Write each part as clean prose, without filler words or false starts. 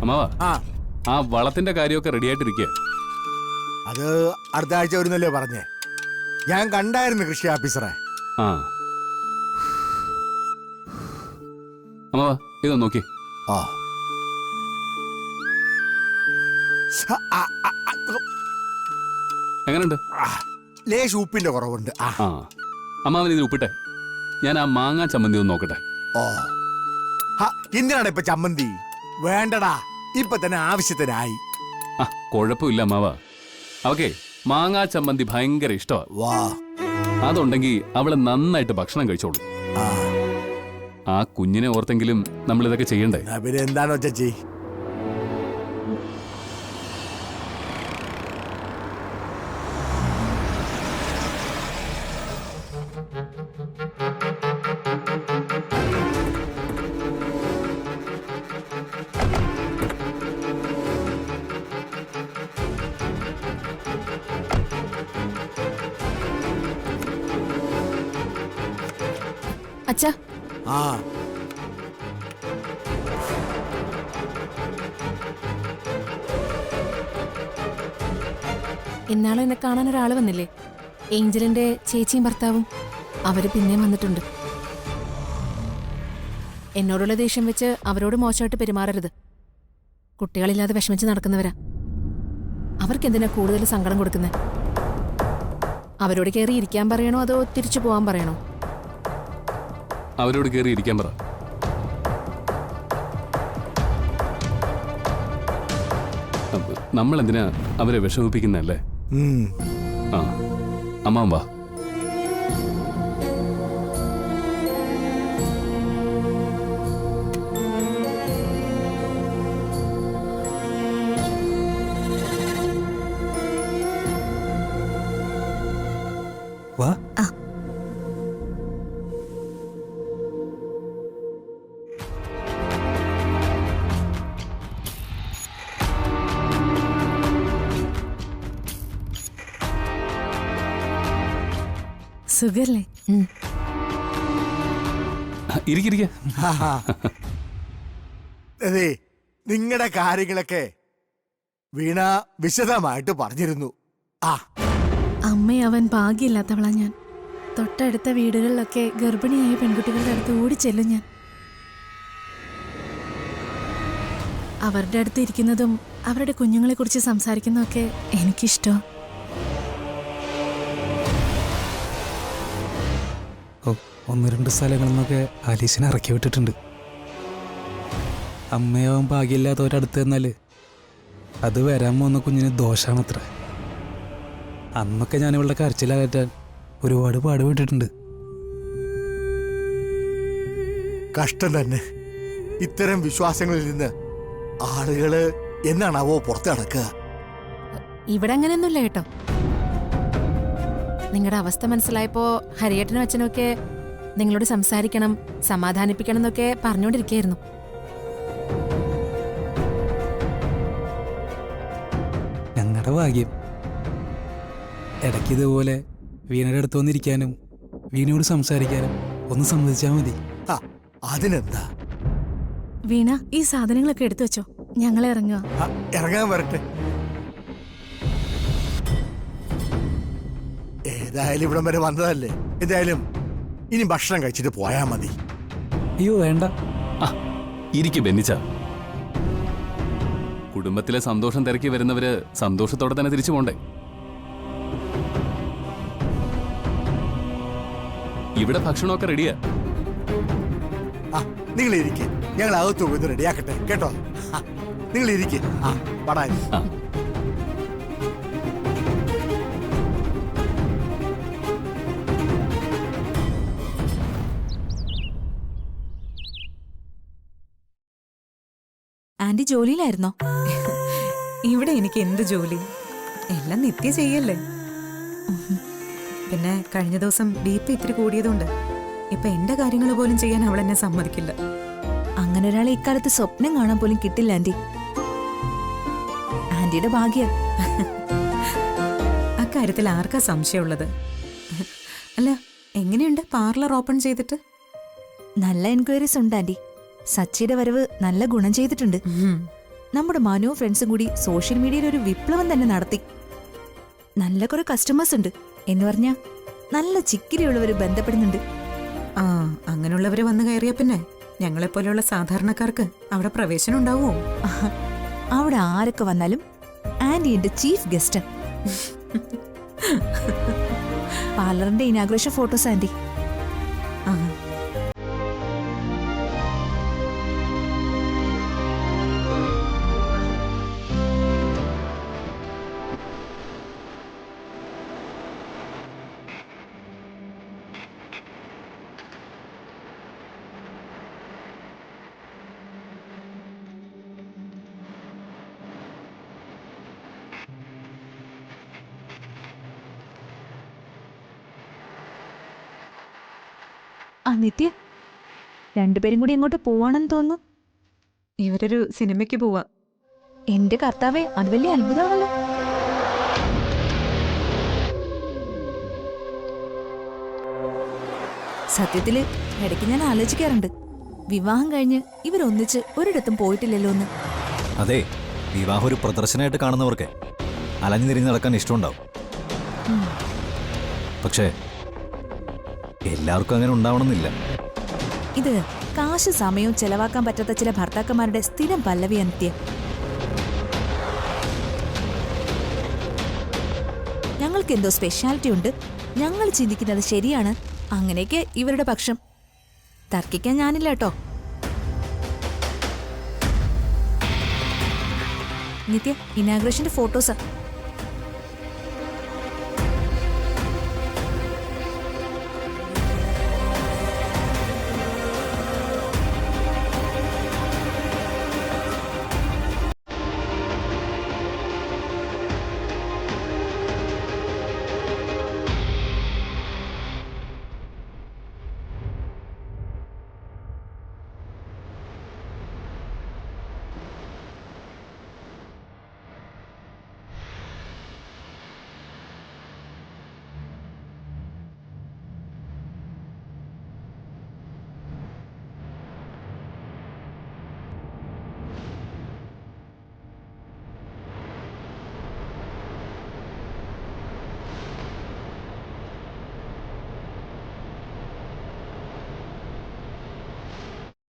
അമ്മാവാ ആ ആ വളത്തിന്റെ കാര്യമൊക്കെ റെഡി ആയിട്ടിരിക്കുക. അത് അടുത്ത ആഴ്ച വരുന്നല്ലേ പറഞ്ഞേ. ഞാൻ കണ്ടായിരുന്നു കൃഷി ഓഫീസറെ. ആ അമ്മാവാ ഇതൊന്ന് നോക്കി. ആ എങ്ങനെയുണ്ട്? ലേശ ഉപ്പിന്റെ കുറവുണ്ട്. ആ ആ അമ്മാവൻ ഇതിൽ ഉപ്പിട്ടെ. ഞാൻ ആ മാങ്ങാ ചമ്മന്തി ഒന്ന് നോക്കട്ടെ. ഓ എന്തിനാണ് ഇപ്പൊ ചമ്മന്തി? വേണ്ടടാ, ഇപ്പൊ തന്നെ ആവശ്യത്തിനായി. ആ കുഴപ്പമില്ല അമ്മാവാ. അവക്കേ മാങ്ങാ ചമ്മന്തി ഭയങ്കര ഇഷ്ടമാ. വാ അതുണ്ടെങ്കിൽ അവള് നന്നായിട്ട് ഭക്ഷണം കഴിച്ചോളൂ. ആ ആ കുഞ്ഞിനെ ഓർത്തെങ്കിലും നമ്മൾ ഇതൊക്കെ ചെയ്യണ്ടേ? പിന്നെ എന്താണോ ചേച്ചി? അച്ഛാ ആ ഇന്നാളെ എന്നെ കാണാൻ ഒരാള് വന്നില്ലേ? ഏഞ്ചലിന്റെ ചേച്ചിയും ഭർത്താവും. അവര് പിന്നെയും വന്നിട്ടുണ്ട്. എന്നോടുള്ള ദേഷ്യം വെച്ച് അവരോട് മോശമായിട്ട് പെരുമാറരുത്. കുട്ടികളില്ലാതെ വിഷമിച്ച് നടക്കുന്നവരാ. അവർക്കെന്തിനാ കൂടുതൽ സങ്കടം കൊടുക്കുന്നത്? അവരോട് കയറി ഇരിക്കാൻ പറയണോ അതോ തിരിച്ചു പോവാൻ പറയണോ? അവരോട് കയറി ഇരിക്കാൻ പറ. നമ്മൾ എന്തിനാ അവരെ വിഷമിപ്പിക്കുന്നല്ലേ? ആ അമ്മാവൻ വാ. വാ. സുഖല്ലേ? ഇരിക്കിരിക്ക. അതെ, നിങ്ങളുടെ കാര്യങ്ങളൊക്കെ വീണ വിശദമായിട്ട് പറഞ്ഞിരുന്നു. ആ അമ്മയവൻ ഭാഗ്യമില്ലാത്തവളാ ഞാൻ. തൊട്ടടുത്ത വീടുകളിലൊക്കെ ഗർഭിണിയായ പെൺകുട്ടികളുടെ അടുത്ത് ഓടിച്ചെല്ലും ഞാൻ. അവരുടെ അടുത്ത് ഇരിക്കുന്നതും അവരുടെ കുഞ്ഞുങ്ങളെ കുറിച്ച് സംസാരിക്കുന്നതൊക്കെ എനിക്കിഷ്ടം. ഓ, 1-2 സ്ഥലങ്ങളിൽ നിന്നൊക്കെ ആലീസിനെ ഇറക്കി വിട്ടിട്ടുണ്ട്. അമ്മയാവും ഭാഗ്യമില്ലാത്തവരടുത്ത് എന്നാൽ അത് വരാൻ പോകുന്ന കുഞ്ഞിന് ദോഷാണത്ര. അന്നൊക്കെ ഞാൻ ഇവളുടെ കരച്ചിലകറ്റാൻ ഒരുപാട് പാടുപെട്ടിട്ടുണ്ട്. കഷ്ടം തന്നെ. ഇത്തരം വിശ്വാസങ്ങളിൽ നിന്ന് ആളുകള് എന്നാണാവോ പുറത്ത് നടക്കുക. ഇവിടെ അങ്ങനെയൊന്നുമില്ല കേട്ടോ. നിങ്ങളുടെ അവസ്ഥ മനസ്സിലായപ്പോ ഹരിയേട്ടനും അച്ഛനും ഒക്കെ നിങ്ങളോട് സംസാരിക്കണം, സമാധാനിപ്പിക്കണം എന്നൊക്കെ പറഞ്ഞുകൊണ്ടിരിക്കുകയായിരുന്നു. ഞങ്ങളുടെ ഭാഗ്യം. ഇടയ്ക്ക് ഇതുപോലെ വീണയുടെ അടുത്ത് വന്നിരിക്കാനും വീണയോട് സംസാരിക്കാനും ഒന്ന് സമ്മതിച്ചാൽ മതി. അതിനെന്താ? വീണ, ഈ സാധനങ്ങളൊക്കെ എടുത്തു വെച്ചോ, ഞങ്ങൾ ഇറങ്ങുക. ഇറങ്ങാൻ വരട്ടെ. ഏതായാലും ഇവിടം വരെ വന്നതല്ലേ. എന്തായാലും ഇനി ഭക്ഷണം കഴിച്ചിട്ട് പോയാ മതി. അയ്യോ വേണ്ട. ഇരിക്കു ബെന്നിച്ച. കുടുംബത്തിലെ സന്തോഷം തിരക്കി വരുന്നവര് സന്തോഷത്തോടെ തന്നെ തിരിച്ചു പോണ്ടേ? ഇവിടെ ഭക്ഷണമൊക്കെ റെഡിയാ. നിങ്ങൾ ഇരിക്കെ, ഞങ്ങൾ അകത്ത് പോയി റെഡിയാക്കട്ടെ കേട്ടോ. നിങ്ങൾ ഇരിക്കെ. പടാ. ആന്റി ജോലിയിലായിരുന്നോ? ഇവിടെ എനിക്ക് എന്ത് ജോലി, എല്ലാം നിത്യ ചെയ്യല്ലേ. പിന്നെ കഴിഞ്ഞ ദിവസം BP ഇത്തിരി കൂടിയതുകൊണ്ട് ഇപ്പൊ എന്റെ കാര്യങ്ങൾ പോലും ചെയ്യാൻ അവൾ എന്നെ സമ്മതിക്കില്ല. അങ്ങനെ ഒരാളെ ഇക്കാലത്ത് സ്വപ്നം കാണാൻ പോലും കിട്ടില്ല ആന്റി. ആന്റിയുടെ ഭാഗ്യം. അക്കാര്യത്തിൽ ആർക്കാ സംശയമുള്ളത്? അല്ല, എങ്ങനെയുണ്ട് പാർലർ ഓപ്പൺ ചെയ്തിട്ട്? നല്ല എൻക്വയറീസ് ഉണ്ട് ആന്റി. സച്ചിയുടെ വരവ് നല്ല ഗുണം ചെയ്തിട്ടുണ്ട്. നമ്മുടെ മനു ഫ്രണ്ട്സും കൂടി സോഷ്യൽ മീഡിയയിൽ ഒരു വിപ്ലവം തന്നെ നടത്തി. നല്ല കുറെ കസ്റ്റമേഴ്സ് ഉണ്ട് എന്ന് പറഞ്ഞാ നല്ല ചിക്കിരിയുള്ളവർ ബന്ധപ്പെടുന്നുണ്ട്. ആ അങ്ങനെയുള്ളവര് വന്നു കയറിയ പിന്നെ ഞങ്ങളെപ്പോലെയുള്ള സാധാരണക്കാർക്ക് അവിടെ പ്രവേശനം ഉണ്ടാവുമോ? അവിടെ ആരൊക്കെ വന്നാലും ആന്റി എന്റെ ചീഫ് ഗസ്റ്റ്. പാർലറിന്റെ ഇനാഗ്രേഷൻ ഫോട്ടോസ് ആന്റി. ആ ആ നിത്യ, രണ്ടുപേരും കൂടി എങ്ങോട്ട് പോവാണെന്ന് തോന്നുന്നു. ഇവരൊരു സിനിമയ്ക്ക് പോവാ. എന്റെ കർത്താവേ, അത് വലിയ അത്ഭുതമാണല്ലോ. സത്യത്തില് ഇടയ്ക്ക് ഞാൻ ആലോചിക്കാറുണ്ട്, വിവാഹം കഴിഞ്ഞ് ഇവരൊന്നിച്ച് ഒരിടത്തും പോയിട്ടില്ലല്ലോ എന്ന്. അതെ, വിവാഹം ഒരു പ്രദർശനമായിട്ട് കാണുന്നവർക്ക് അലഞ്ഞു തിരിഞ്ഞ് നടക്കാൻ ഇഷ്ടമുണ്ടാവും. പക്ഷേ എല്ലാവർക്കും അങ്ങനെ ഉണ്ടാവണമെന്നില്ല. ഇത് കാശ് സമയവും ചെലവാക്കാൻ പറ്റാത്ത ചില ഭർത്താക്കന്മാരുടെ സ്ഥിരം പല്ലവി നിത്യ. ഞങ്ങൾക്ക് എന്തോ സ്പെഷ്യാലിറ്റി ഉണ്ട്, ഞങ്ങൾ ചിന്തിക്കുന്നത് ശരിയാണ്, അങ്ങനെയൊക്കെ ഇവരുടെ പക്ഷം. തർക്കിക്കാൻ ഞാനില്ല കേട്ടോ. നിത്യ, ഇനാഗ്രേഷന്റെ ഫോട്ടോസാ.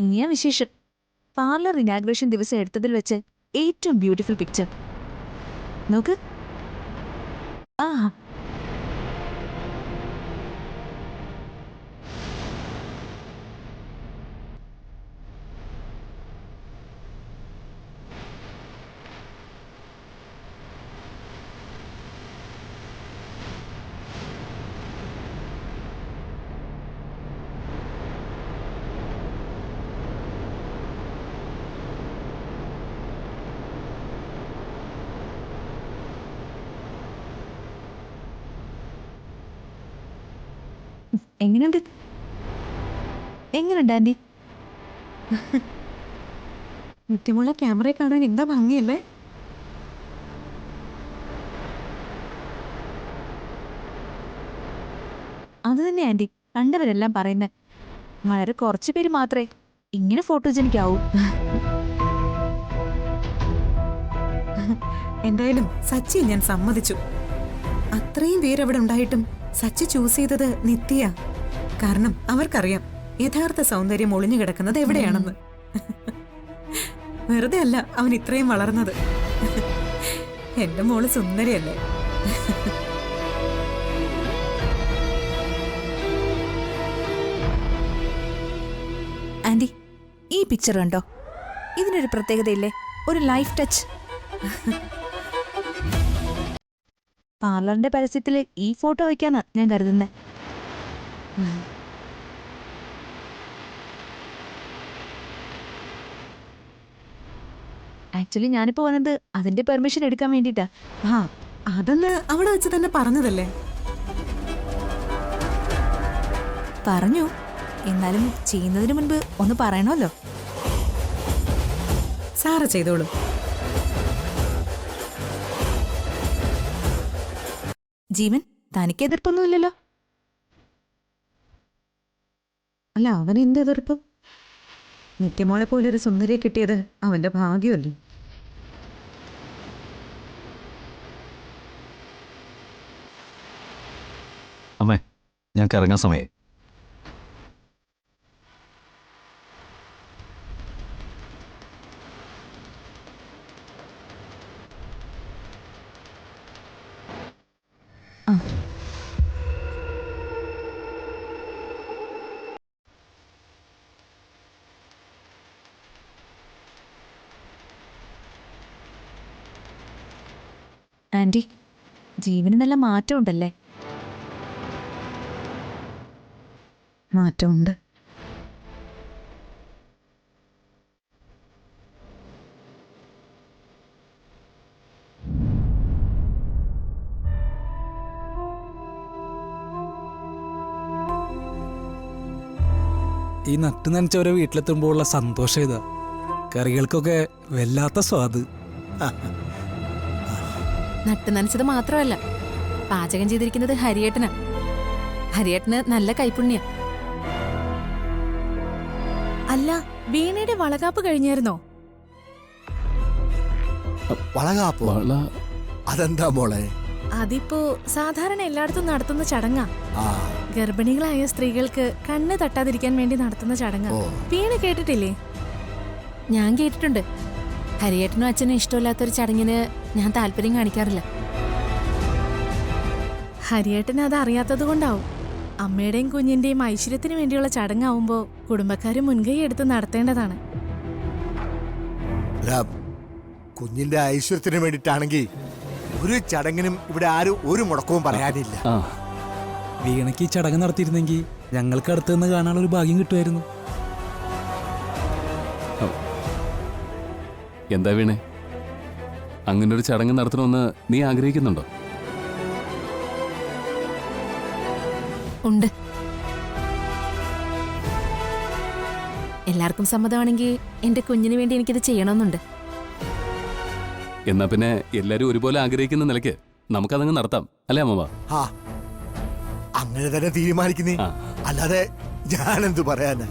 ഇനിയാ വിശേഷം. പാർലർ ഇനാഗ്രേഷൻ ദിവസം എടുത്തതിൽ വെച്ച് ഏറ്റവും ബ്യൂട്ടിഫുൾ പിക്ചർ നോക്ക്. ആ എങ്ങനെയുണ്ട്? എങ്ങനെയുണ്ട് ആന്റി? നിത്യമുള്ള ക്യാമറയെ കാണാൻ എന്താ ഭംഗിയല്ലേ? അത് തന്നെ ആന്റി, കണ്ടവരെല്ലാം പറയുന്നത്. വളരെ കുറച്ചു പേര് മാത്രമേ ഇങ്ങനെ ഫോട്ടോജനിക് ആവൂ. എന്തായാലും സച്ചി ഞാൻ സമ്മതിച്ചു. അത്രയും പേരവിടെ ഉണ്ടായിട്ടും സച്ചി ചൂസ് ചെയ്തത് നിത്യ. കാരണം അവർക്കറിയാം യഥാർത്ഥ സൗന്ദര്യം ഒളിഞ്ഞു കിടക്കുന്നത് എവിടെയാണെന്ന്. വെറുതെ അല്ല അവൻ ഇത്രയും വളർന്നത്. എന്റെ മോള് സുന്ദരിയല്ലേ? ആന്റി, ഈ പിക്ചർ കണ്ടോ? ഇതിനൊരു പ്രത്യേകതയില്ലേ, ഒരു ലൈഫ് ടച്ച്. പാർലറിന്റെ പരസ്യത്തിൽ ഈ ഫോട്ടോ വയ്ക്കാന്നാ ഞാൻ കരുതുന്നത്. ആക്ച്വലി ഞാനിപ്പോ വന്നത് അതിന്റെ പെർമിഷൻ എടുക്കാൻ വേണ്ടിട്ടാ. ആ അതൊന്ന് അവിടെ വെച്ച് തന്നെ പറഞ്ഞതല്ലേ? പറഞ്ഞു, എന്നാലും ചെയ്യുന്നതിന് മുൻപ് ഒന്ന് പറയണമല്ലോ. സാറ ചെയ്തോളൂ. ജീവൻ, തനിക്ക് എതിർപ്പൊന്നുമില്ലല്ലോ? അല്ല, അവൻ എന്ത് എതിർപ്പ്? നിത്യമോളെ പോലെ ഒരു സുന്ദരിയെ കിട്ടിയത് അവന്റെ ഭാഗ്യമല്ലേ? അമ്മേ ഞങ്ങൾക്ക് ഇറങ്ങാൻ സമയമായി. ആന്റി, ജീവന് നല്ല മാറ്റമുണ്ടല്ലേ? മാറ്റമുണ്ട്. ഈ നട്ട് നനച്ചവരെ വീട്ടിലെത്തുമ്പോൾ ഉള്ള സന്തോഷം ഇതാ. കറികൾക്കൊക്കെ വല്ലാത്ത സ്വാദ്. നട്ട് നനച്ചത് മാത്രമല്ല, പാചകം ചെയ്തിരിക്കുന്നത് ഹരിയേട്ടനാ. ഹരിയേട്ടന് നല്ല കൈപുണ്യ. അല്ല, വീണയുടെ വളകാപ്പ് കഴിഞ്ഞായിരുന്നോ? വളകാപ്പോ? വള അതെന്താ മോളെ? അതിപ്പോ സാധാരണ എല്ലായിടത്തും നടത്തുന്ന ചടങ്ങാ. ആ ഗർഭിണികളായ സ്ത്രീകൾക്ക് കണ്ണ് തട്ടാതിരിക്കാൻ വേണ്ടി നടത്തുന്ന ചടങ്ങാ. ഓ. വീണ കേട്ടിട്ടില്ലേ? ഞാൻ കേട്ടിട്ടുണ്ട്. ഹരിയേട്ടനും അച്ഛനും ഇഷ്ടമില്ലാത്തൊരു ചടങ്ങിന് ഞാൻ താല്പര്യം കാണിക്കാറില്ല. ഹരിയേട്ടന് അത് അറിയാത്തത് കൊണ്ടാവും. അമ്മയുടെയും കുഞ്ഞിന്റെയും ഐശ്വര്യത്തിന് വേണ്ടിയുള്ള ചടങ്ങാവുമ്പോ കുടുംബക്കാര് മുൻകൈ എടുത്ത് നടത്തേണ്ടതാണ്. അല്ല, കുഞ്ഞിന്റെ ഐശ്വര്യത്തിന് വേണ്ടിയിട്ടാണെങ്കിൽ ഒരു ചടങ്ങിനും ഇവിടെ ആരും ഒരു മുടക്കവും പറയാനില്ല. ആ വീണയ്ക്ക് ഈ ചടങ്ങ് നടത്തിയിരുന്നെങ്കിൽ ഞങ്ങൾക്ക് അടുത്ത് നിന്ന് കാണാനുള്ള ഒരു ഭാഗ്യം കിട്ടുമായിരുന്നു. എന്താ വീണേ, അങ്ങനെ ഒരു ചടങ്ങ് നടത്തണമെന്ന് നീ ആഗ്രഹിക്കുന്നുണ്ടോ? ഉണ്ട്. എല്ലാവർക്കും സമ്മതമാണെങ്കിൽ എന്റെ കുഞ്ഞിന് വേണ്ടി എനിക്കിത് ചെയ്യണമെന്നുണ്ട്. എന്നാ പിന്നെ എല്ലാരും ഒരുപോലെ ആഗ്രഹിക്കുന്ന നിലയ്ക്ക് നമുക്കതങ്ങ് നടത്താം, അല്ലേ അമ്മ? ആ അങ്ങനെ തന്നെ തീരുമാനിക്കുന്നേ, ആ. അല്ലാതെ ഞാനെന്തു പറയാനാ?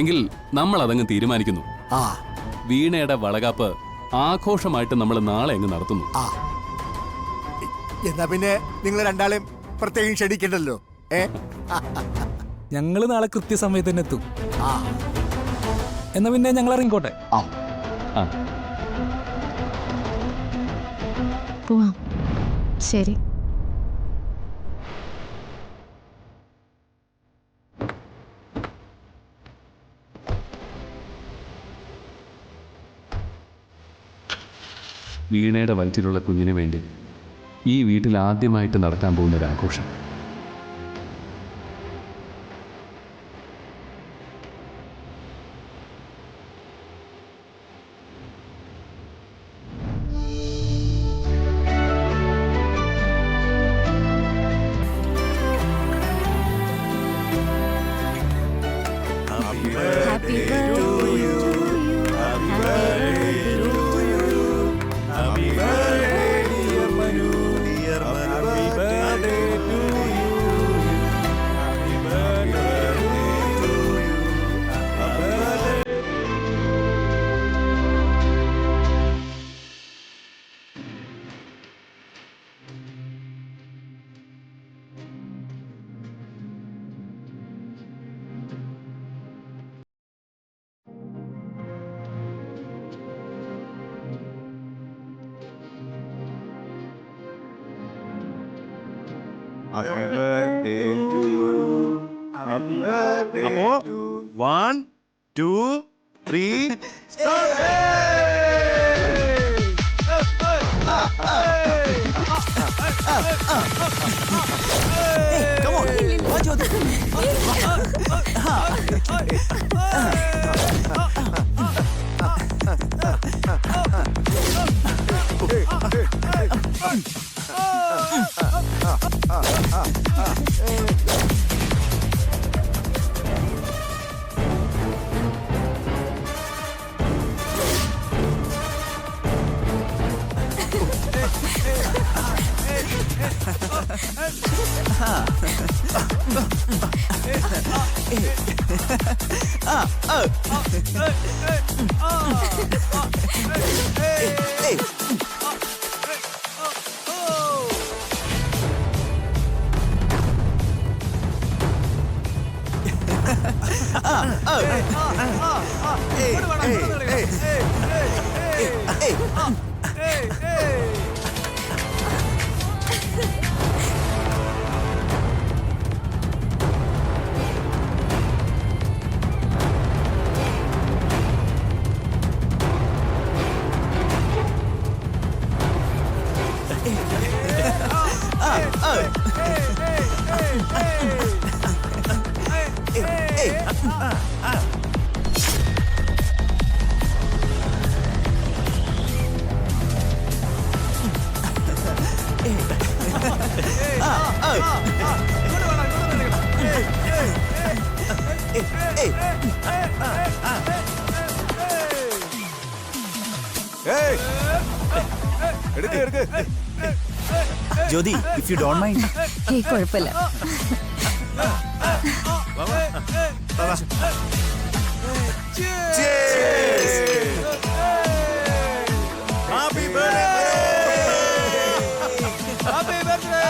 എങ്കിൽ നമ്മൾ അതങ്ങ് തീരുമാനിക്കുന്നു. ആ വീണയുടെ വളകാപ്പ് ആഘോഷമായിട്ട് നമ്മൾ നാളെ അങ്ങ് നടത്തുന്നു. ആ എന്നാ പിന്നെ നിങ്ങൾ രണ്ടാളെയും പ്രത്യേകം ക്ഷണിക്കണ്ടല്ലോ. ഞങ്ങൾ നാളെ കൃത്യസമയത്ത് തന്നെ എത്തും. ആ എന്നാ പിന്നെ ഞങ്ങൾ ഇറങ്ങിക്കോട്ടെ. ആ ആ പോവാം. ശരി. വീണയുടെ വയറ്റിലുള്ള കുഞ്ഞിന് വേണ്ടി ഈ വീട്ടിൽ ആദ്യമായിട്ട് നടക്കാൻ പോകുന്ന ഒരു ആഘോഷം. അപ്പോ 1, 2, 3 Ah! Jyothi, if you don't mind. ഏയ് കുഴപ്പമില്ല. Happy birthday! Happy birthday!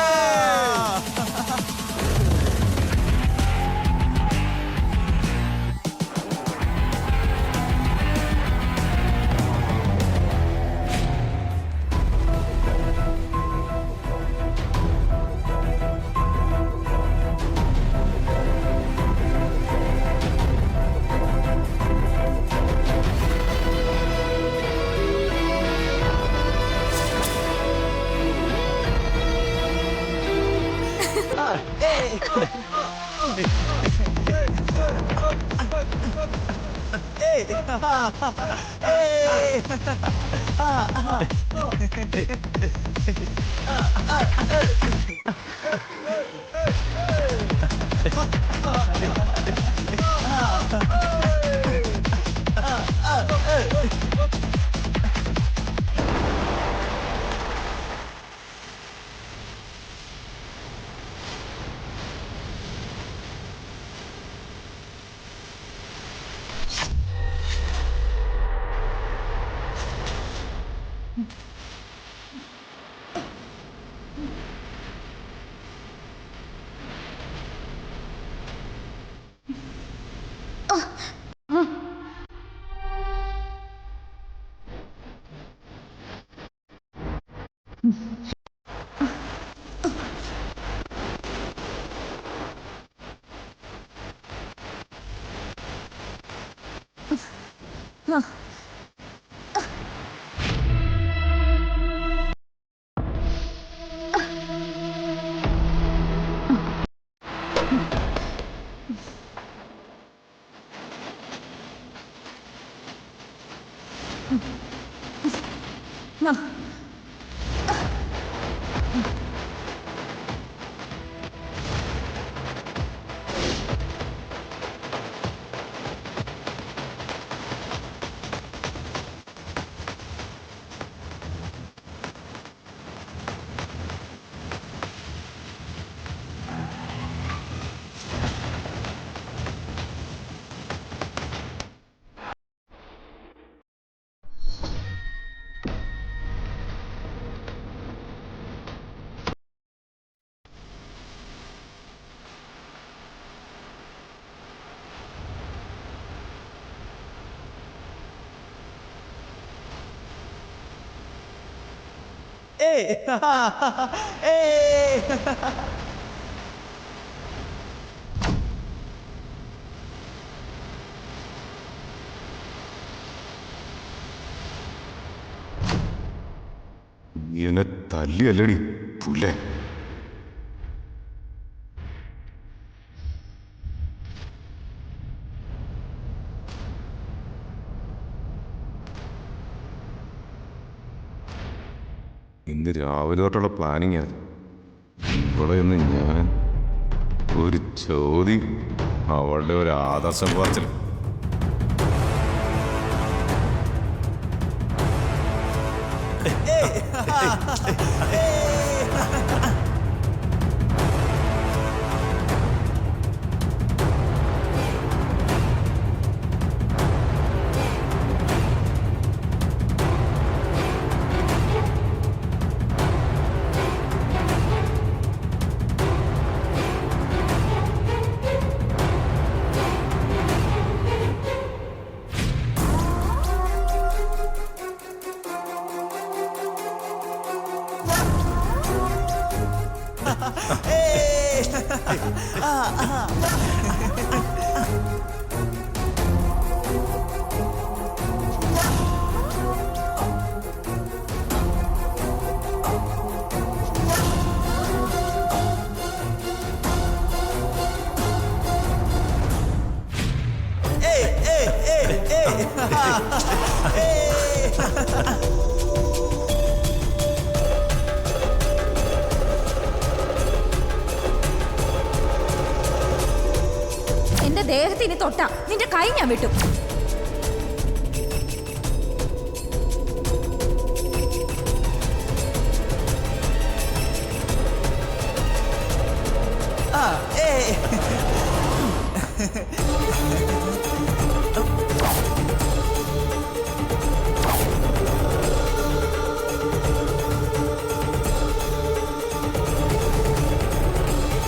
എന്നെ തല്ലിയല്ലടി പുല്ലേ. ഇന്ന് രാവിലെ തൊട്ടുള്ള പ്ലാനിങ് ആണ്. ഇവിടെ നിന്ന് ഞാൻ ഒരു ചോദ്യം, അവളുടെ ഒരു ആദർശം പറച്ചിൽ. എന്റെ ദേഹത്തിന് തൊട്ട നിന്റെ കൈ ഞാൻ വിട്ടു.